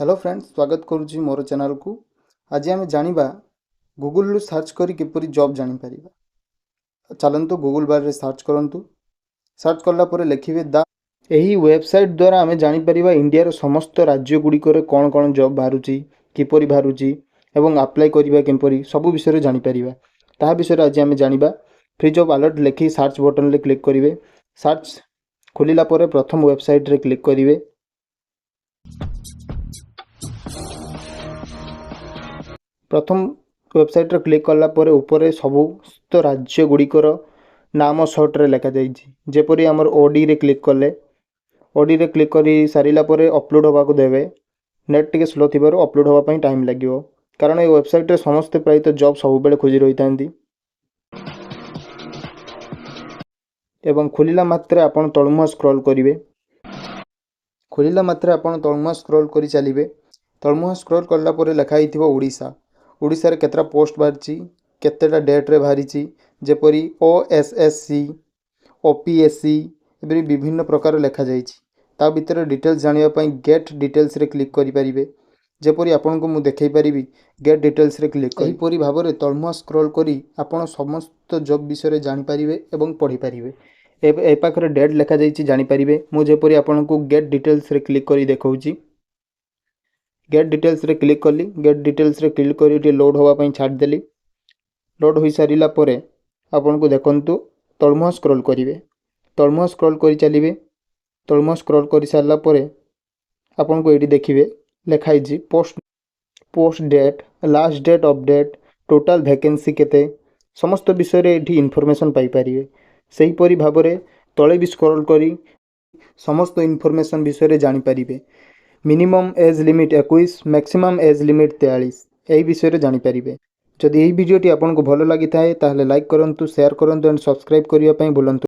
Hello friends, स्वागत करुच्ची मोर channel को। आज आम जाना गूगल सर्च करी किपरि जॉब जानी परिबा। चलंतु गूगल बार रे सर्च करंतु। सर्च करला परे लिखिबे दा एही वेबसाइट द्वारा आम जानी परिबा इंडिया रो समस्त राज्य गुड़िकर कौन कौन जॉब बाहरुची, किपरि बाहरुची एवं अप्लाई करिबा किपरि सब विषय रे जानी परिबा। ताहा विषय रे आज आम जानिबा। फ्री जॉब अलर्ट लिखि सर्च बटन रे क्लिक करिवे। सर्च खोलिला परे प्रथम वेबसाइट रे क्लिक करिवे। प्रथम वेबसाइट रे क्लिक कला परे ऊपर समस्त राज्य गुड़िकर नाम सर्ट रे लिखा जाइछि। जेपरि हमर ओडी रे क्लिक कले, ओडी रे क्लिक करी सारिला परे अपलोड होबा को देबे। नेट टिके स्लो थिबारो अपलोड होबा पई टाइम लागिवो, कारण ए वेबसाइट रे समस्त प्रायत जॉब सब बेले खोजी रहितांती। एवं खोलिला मात्रे आपण तळमुहा स्क्रॉल करिवे। खोलिला मात्रे आपण तळमुहा स्क्रॉल करी चलिबे। तळमुहा स्क्रॉल करला परे लिखा हिथिबो ओडिशा। ओडिशा रे केतरा पोस्ट बाहरिची, केतेटा डेट रे बाहरिची, जेपरि ओएसएससी, ओपीएससी एबरी विभिन्न प्रकार लिखा जाइछि। ता भितर डिटेल्स जानिबा पई गेट डिटेल्स रे क्लिक करि परिबे। जेपरि आपन को मु देखै परिबी गेट डिटेल्स रे क्लिक करी परि भाबरे तळमुहा स्क्रॉल करी आपण समस्त जॉब विषय रे जानि परिबे एवं पढि परिबे। ए पाखरे डेट लिखा जाइछि जानि परिबे। मु जेपरि आपन को गेट डिटेल्स रे क्लिक करी देखौछि। गेट डिटेल्स रे क्लिक कली। गेट डिटेल्स रे क्लिक करी लोड होबा पई छाड़ देली। लोड होई सारिला परे आपन को देखंतु तळमुहा स्क्रॉल करिवे। तळमुहा स्क्रॉल करी चलिबे। तळमुहा स्क्रॉल करी सारला परे आपन को एडी देखिबे लिखा हिछि post date, last date update, total vacancy केते, समस्त विषय रे एठी इन्फॉर्मेशन पाई परिवे। सही परि भाबरे तळे भी स्क्रॉल करी समस्त इन्फॉर्मेशन विषय रे जानि परिवे। Minimum age limit 21, maximum age limit 43 एही विषय रे जानि परिवे। जदि एही वीडियोटी आपन को भलो लागि थाए ताहले लाइक करंतु, शेयर करंतु एंड सब्सक्राइब करिया पई भूलंतु।